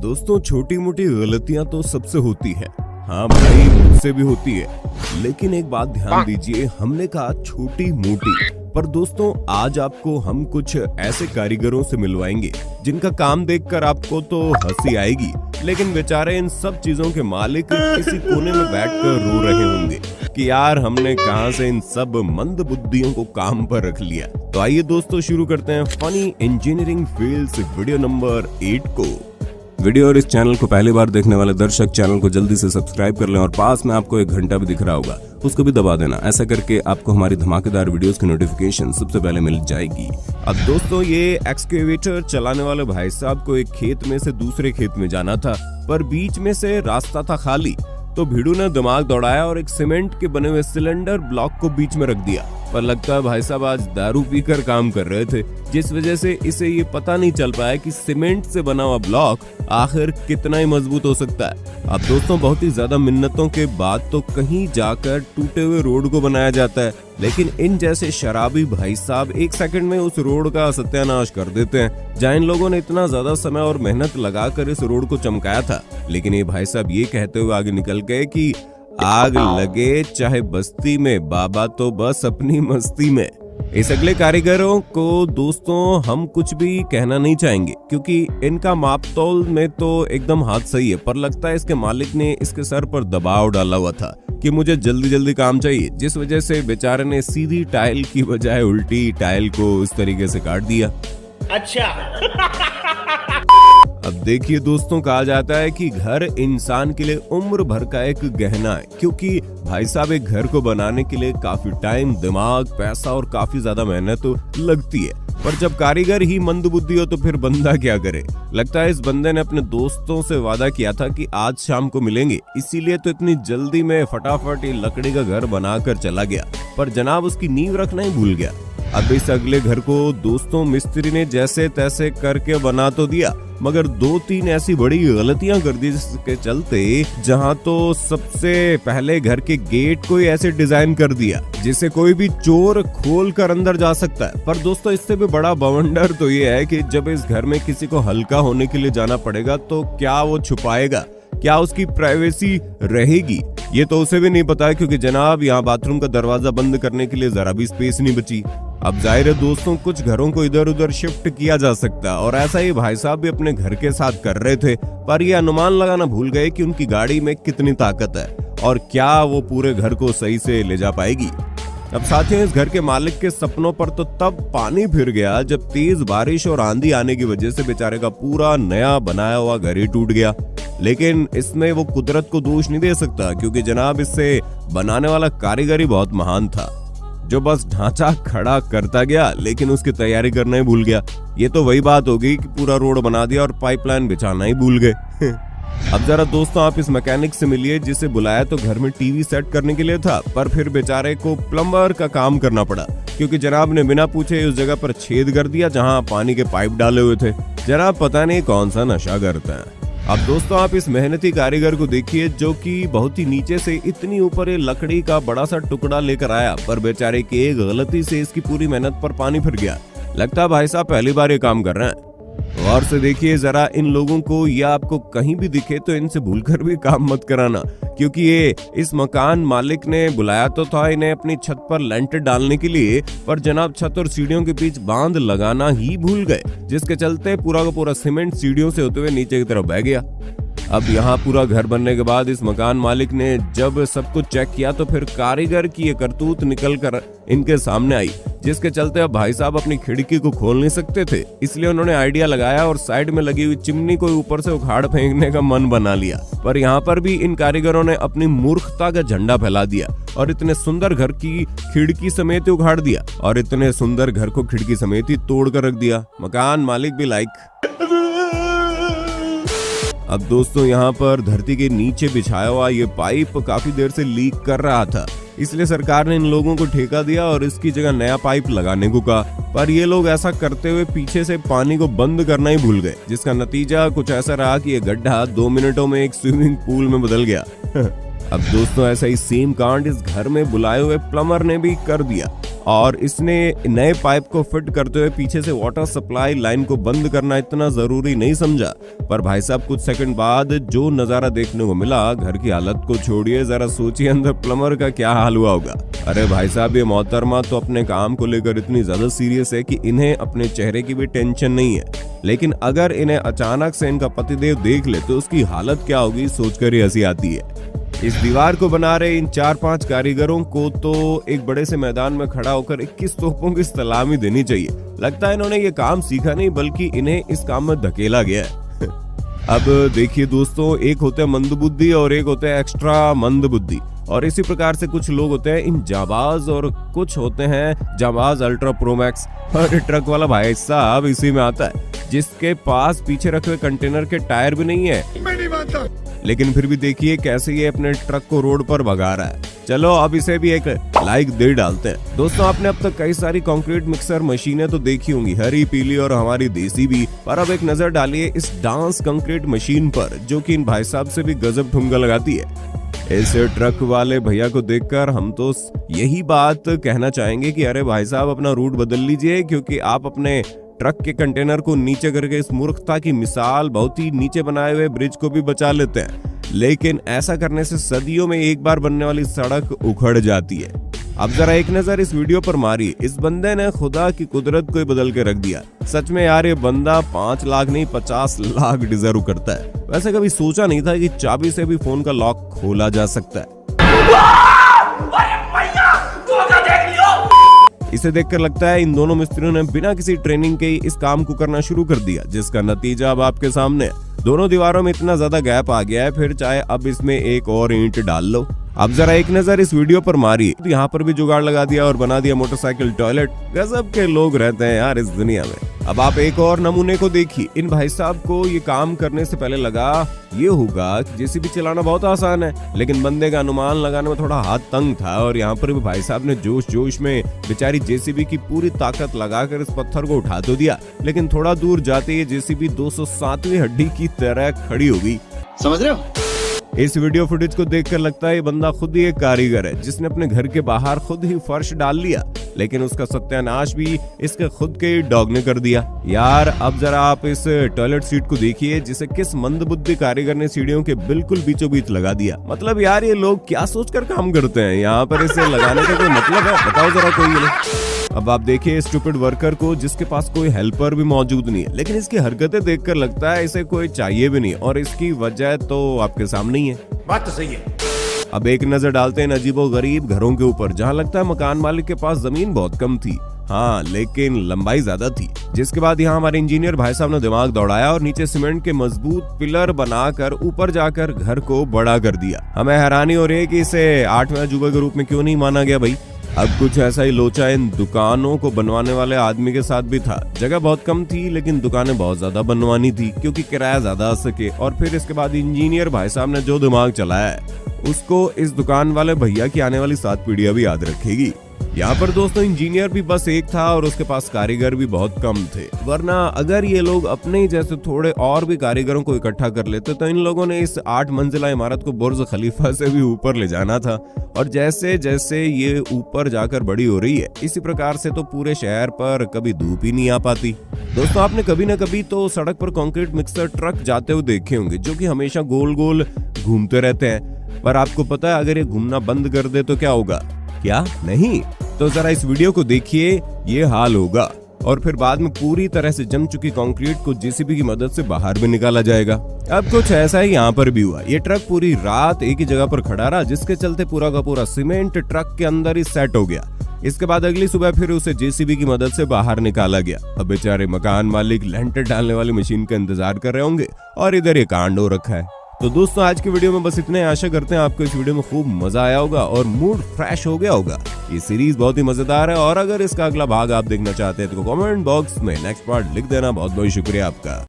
दोस्तों, छोटी मोटी गलतियां तो सबसे होती है। हाँ भाई, मुझसे भी होती है। लेकिन एक बात ध्यान दीजिए, हमने कहा छोटी मोटी, पर दोस्तों आज आपको हम कुछ ऐसे कारीगरों से मिलवाएंगे जिनका काम देखकर आपको तो हंसी आएगी, लेकिन बेचारे इन सब चीजों के मालिक किसी कोने में बैठकर रो रहे होंगे कि यार हमने कहां से इन सब मंद बुद्धियों को काम पर रख लिया। तो आइए दोस्तों शुरू करते हैं funny engineering fails video number 8 को। वीडियो और इस चैनल को पहली बार देखने वाले दर्शक चैनल को जल्दी से सब्सक्राइब कर लें और पास में आपको एक घंटा भी दिख रहा होगा, उसको भी दबा देना। ऐसा करके आपको हमारी धमाकेदार वीडियोस की नोटिफिकेशन सबसे पहले मिल जाएगी। अब दोस्तों, ये एक्सकेवेटर चलाने वाले भाई साहब को एक खेत में से दूसरे खेत में जाना था, पर बीच में से रास्ता था खाली। तो भिड़ू ने दिमाग दौड़ाया और एक सीमेंट के बने हुए सिलेंडर ब्लॉक को बीच में रख दिया। पर लगता है भाई साहब आज दारू पीकर काम कर रहे थे, जिस वजह से इसे ये पता नहीं चल पाया कि सीमेंट से बना हुआ ब्लॉक आखिर कितना ही मजबूत हो सकता है। अब दोस्तों, बहुत ही ज्यादा मिन्नतों के बाद तो कहीं जाकर टूटे हुए रोड को बनाया जाता है, लेकिन इन जैसे शराबी भाई साहब 1 सेकंड में उस रोड का सत्यानाश कर देते हैं, जहां इन लोगों ने इतना ज्यादा समय और मेहनत लगाकर इस रोड को चमकाया था। लेकिन ये भाई साहब ये कहते हुए आगे निकल गए कि आग लगे चाहे बस्ती में, बाबा तो बस अपनी मस्ती में। इस अगले कारीगरों को दोस्तों हम कुछ भी कहना नहीं चाहेंगे, क्योंकि इनका मापतोल में तो एकदम हाथ सही है, पर लगता है इसके मालिक ने इसके सर पर दबाव डाला हुआ था कि मुझे जल्दी जल्दी काम चाहिए, जिस वजह से बेचारे ने सीधी टाइल की बजाय उल्टी टाइल को इस तरीके से काट दिया। अच्छा। अब देखिए दोस्तों, कहा जाता है कि घर इंसान के लिए उम्र भर का एक गहना है, क्योंकि भाई साहब एक घर को बनाने के लिए काफी टाइम, दिमाग, पैसा और काफी ज्यादा मेहनत लगती है। पर जब कारीगर ही मंदबुद्धि हो तो फिर बंदा क्या करे। लगता है इस बंदे ने अपने दोस्तों से वादा किया था कि आज शाम को मिलेंगे, इसीलिए तो इतनी जल्दी में फटाफट ये लकड़ी का घर बनाकर चला गया, पर जनाब उसकी नींव रखना ही भूल गया। अब इस अगले घर को दोस्तों मिस्त्री ने जैसे तैसे करके बना तो दिया, मगर 2-3 ऐसी बड़ी गलतियां कर दी जिसके चलते जहां तो सबसे पहले घर के गेट को ही ऐसे डिजाइन कर दिया जिसे कोई भी चोर खोल कर अंदर जा सकता है। पर दोस्तों इससे भी बड़ा बवंडर तो ये है कि जब इस घर में किसी को हल्का होने के लिए जाना पड़ेगा तो क्या वो छुपाएगा, क्या उसकी प्राइवेसी रहेगी, ये तो उसे भी नहीं पता है, क्योंकि जनाब यहाँ बाथरूम का दरवाजा बंद करने के लिए जरा भी स्पेस नहीं बची। अब जाहिर है दोस्तों, कुछ घरों को इधर उधर शिफ्ट किया जा सकता है, और ऐसा ही भाई साहब भी अपने घर के साथ कर रहे थे, पर ये अनुमान लगाना भूल गए कि उनकी गाड़ी में कितनी ताकत है और क्या वो पूरे घर को सही से ले जा पाएगी। अब साथियों, इस घर के मालिक के सपनों पर तो तब पानी फिर गया जब तेज बारिश और आंधी आने की वजह से बेचारे का पूरा नया बनाया हुआ घर ही टूट गया। लेकिन इसमें वो कुदरत को दोष नहीं दे सकता, क्योंकि जनाब इससे बनाने वाला कारीगर ही बहुत महान था, जो बस ढांचा खड़ा करता गया लेकिन उसकी तैयारी करना ही भूल गया। ये तो वही बात होगी कि पूरा रोड बना दिया और पाइपलाइन बिछाना ही भूल गए। अब जरा दोस्तों आप इस मैकेनिक से मिलिए जिसे बुलाया तो घर में टीवी सेट करने के लिए था, पर फिर बेचारे को प्लम्बर का काम करना पड़ा, क्योंकि जनाब ने बिना पूछे उस जगह पर छेद कर दिया जहां पानी के पाइप डाले हुए थे। जनाब पता नहीं कौन सा नशा करता है। अब दोस्तों आप इस मेहनती कारीगर को देखिए, जो कि बहुत ही नीचे से इतनी ऊपर ये लकड़ी का बड़ा सा टुकड़ा लेकर आया, पर बेचारे की एक गलती से इसकी पूरी मेहनत पर पानी फिर गया। लगता है भाई साहब पहली बार ये काम कर रहे हैं। गौर से देखिए जरा इन लोगों को, या आपको कहीं भी दिखे तो इनसे भूलकर भी काम मत कराना, क्योंकि ये इस मकान मालिक ने बुलाया तो था इन्हें अपनी छत पर लेंटर डालने के लिए, पर जनाब छत और सीढ़ियों के बीच बांध लगाना ही भूल गए, जिसके चलते पूरा का पूरा सीमेंट सीढ़ियों से होते हुए नीचे की तरफ बह गया। अब यहाँ पूरा घर बनने के बाद इस मकान मालिक ने जब सब कुछ चेक किया तो फिर कारीगर की ये करतूत निकल कर इनके सामने आई, जिसके चलते अब भाई साहब अपनी खिड़की को खोल नहीं सकते थे। इसलिए उन्होंने आइडिया लगाया और साइड में लगी हुई चिमनी को ऊपर से उखाड़ फेंकने का मन बना लिया। पर यहाँ पर भी इन कारीगरों ने अपनी मूर्खता का झंडा फैला दिया और इतने सुंदर घर की खिड़की समेत उखाड़ दिया, और इतने सुंदर घर को खिड़की समेत ही तोड़ कर रख दिया। मकान मालिक भी लाइक। अब दोस्तों यहाँ पर धरती के नीचे बिछाया हुआ ये पाइप काफी देर से लीक कर रहा था, इसलिए सरकार ने इन लोगों को ठेका दिया और इसकी जगह नया पाइप लगाने को कहा। पर ये लोग ऐसा करते हुए पीछे से पानी को बंद करना ही भूल गए, जिसका नतीजा कुछ ऐसा रहा कि ये गड्ढा 2 मिनटों में एक स्विमिंग पूल में बदल गया। अब दोस्तों ऐसा ही सेम कांड इस घर में बुलाए हुए प्लम्बर ने भी कर दिया। और इसने नए पाइप को फिट करते हुए पीछे से वाटर सप्लाई लाइन को बंद करना इतना जरूरी नहीं समझा। पर भाई साहब कुछ सेकंड बाद जो नजारा देखने को मिला, घर की हालत को छोड़िए, जरा सोचिए अंदर प्लम्बर का क्या हाल हुआ होगा। अरे भाई साहब, ये मोहतरमा तो अपने काम को लेकर इतनी ज्यादा सीरियस है कि इन्हें अपने चेहरे की भी टेंशन नहीं है, लेकिन अगर इन्हें अचानक से इनका पतिदेव देख ले तो उसकी हालत क्या होगी सोचकर ही हंसी आती है। इस दीवार को बना रहे इन 4-5 कारीगरों को तो एक बड़े से मैदान में खड़ा होकर 21 तोपों की सलामी देनी चाहिए। लगता है इन्होंने ये काम सीखा नहीं बल्कि इन्हें इस काम में धकेला गया है। अब देखिए दोस्तों, एक होते हैं मंदबुद्धि और एक होते हैं एक्स्ट्रा मंदबुद्धि, और इसी प्रकार से कुछ लोग होते हैं इन जाबाज और कुछ होते हैं जाबाज अल्ट्रा प्रो मैक्स। और ट्रक वाला भाई साहब इसी में आता है, जिसके पास पीछे रखे हुए कंटेनर के टायर भी नहीं है, मैं नहीं मानता, लेकिन फिर भी देखिए कैसे ये अपने ट्रक को रोड पर भगा रहा है। चलो अब इसे भी एक लाइक दे डालते हैं। दोस्तों, आपने अब तक कई सारी कंक्रीट मिक्सर मशीनें तो देखी होंगी, हरी, पीली और हमारी देसी भी, पर अब एक नजर डालिए इस डांस कंक्रीट मशीन पर, जो कि इन भाई साहब से भी गजब ठुमका लगाती है। इस ट्रक वाले भैया को देखकर हम तो यही बात कहना चाहेंगे कि अरे भाई साहब, अपना रूट बदल लीजिए, क्योंकि आप अपने ट्रक के कंटेनर को नीचे करके इस मूर्खता की मिसाल बहुत ही नीचे बनाए हुए ब्रिज को भी बचा लेते हैं, लेकिन ऐसा करने से सदियों में एक बार बनने वाली सड़क उखड़ जाती है। अब जरा एक नजर इस वीडियो पर मारिए, इस बंदे ने खुदा की कुदरत को ही बदल के रख दिया। सच में यार, ये बंदा 5 लाख नहीं 50 लाख डिजर्व करता है। वैसे कभी सोचा नहीं था कि चाबी से भी फोन का लॉक खोला जा सकता है। इसे देखकर लगता है इन दोनों मिस्त्रियों ने बिना किसी ट्रेनिंग के इस काम को करना शुरू कर दिया, जिसका नतीजा अब आपके सामने है। दोनों दीवारों में इतना ज्यादा गैप आ गया है, फिर चाहे अब इसमें एक और ईंट डाल लो। अब जरा एक नजर इस वीडियो पर मारिए, तो यहाँ पर भी जुगाड़ लगा दिया और बना दिया मोटरसाइकिल टॉयलेट। गजब के लोग रहते हैं यार इस दुनिया में। अब आप एक और नमूने को देखिए। इन भाई साहब को ये काम करने से पहले लगा ये होगा कि जेसीबी चलाना बहुत आसान है, लेकिन बंदे का अनुमान लगाने में थोड़ा हाथ तंग था, और यहाँ पर भी भाई साहब ने जोश जोश में बेचारी जेसीबी की पूरी ताकत लगाकर इस पत्थर को उठा तो दिया, लेकिन थोड़ा दूर जाते ये जेसीबी 207वीं हड्डी की तरह खड़ी हो गई। समझ रहे हो? इस वीडियो फुटेज को देखकर लगता है ये बंदा खुद ही एक कारीगर है, जिसने अपने घर के बाहर खुद ही फर्श डाल लिया, लेकिन उसका सत्यानाश भी इसके खुद के डॉग ने कर दिया। यार अब जरा आप इस टॉयलेट सीट को देखिए, जिसे किस मंदबुद्धि कारीगर ने सीढ़ियों के बिल्कुल बीचों बीच लगा दिया। मतलब यार ये लोग क्या सोचकर काम करते हैं, यहाँ पर इसे लगाने का कोई मतलब है? बताओ जरा कोई। अब आप देखिए स्टूपिड वर्कर को, जिसके पास कोई हेल्पर भी मौजूद नहीं है, लेकिन इसकी हरकतें देखकर लगता है इसे कोई चाहिए भी नहीं, और इसकी वजह तो आपके सामने ही है। बात तो सही है। अब एक नजर डालते हैं अजीबो गरीब घरों के ऊपर, जहां लगता है मकान मालिक के पास जमीन बहुत कम थी, हाँ लेकिन लंबाई ज्यादा थी। जिसके बाद यहाँ हमारे इंजीनियर भाई साहब ने दिमाग दौड़ाया और नीचे सीमेंट के मजबूत पिलर बनाकर ऊपर जाकर घर को बड़ा कर दिया। हमें हैरानी हो रही है कि इसे 8वें अजूबे के रूप में क्यों नहीं माना गया भाई। अब कुछ ऐसा ही लोचा इन दुकानों को बनवाने वाले आदमी के साथ भी था। जगह बहुत कम थी, लेकिन दुकानें बहुत ज्यादा बनवानी थी, क्योंकि किराया ज्यादा आ सके। और फिर इसके बाद इंजीनियर भाई साहब ने जो दिमाग चलाया है, उसको इस दुकान वाले भैया की आने वाली 7 पीढ़ियां भी याद रखेगी। यहाँ पर दोस्तों इंजीनियर भी बस एक था और उसके पास कारीगर भी बहुत कम थे, वरना अगर ये लोग अपने ही जैसे थोड़े और भी कारीगरों को इकट्ठा कर लेते तो इन लोगों ने इस 8 मंजिला इमारत को बुर्ज खलीफा से भी ऊपर ले जाना था। और जैसे जैसे ये ऊपर जाकर बड़ी हो रही है, इसी प्रकार से तो पूरे शहर पर कभी धूप ही नहीं आ पाती। दोस्तों आपने कभी न कभी तो सड़क पर कंक्रीट मिक्सर ट्रक जाते हुए देखे होंगे, जो कि हमेशा गोल गोल घूमते रहते हैं। पर आपको पता है अगर ये घूमना बंद कर दे तो क्या होगा? क्या नहीं? तो जरा इस वीडियो को देखिए, ये हाल होगा। और फिर बाद में पूरी तरह से जम चुकी कंक्रीट को जेसीबी की मदद से बाहर भी निकाला जाएगा। अब कुछ ऐसा ही यहाँ पर भी हुआ। ये ट्रक पूरी रात एक ही जगह पर खड़ा रहा, जिसके चलते पूरा का पूरा सीमेंट ट्रक के अंदर ही सेट हो गया। इसके बाद अगली सुबह फिर उसे जेसीबी की मदद से बाहर निकाला गया। अब बेचारे मकान मालिक लेंटर डालने वाली मशीन का इंतजार कर रहे होंगे और इधर ये कांड हो रखा है। तो दोस्तों आज की वीडियो में बस इतने। आशा करते हैं आपको इस वीडियो में खूब मजा आया होगा और मूड फ्रेश हो गया होगा। ये सीरीज बहुत ही मजेदार है और अगर इसका अगला भाग आप देखना चाहते हैं तो कमेंट बॉक्स में नेक्स्ट पार्ट लिख देना। बहुत बहुत शुक्रिया आपका।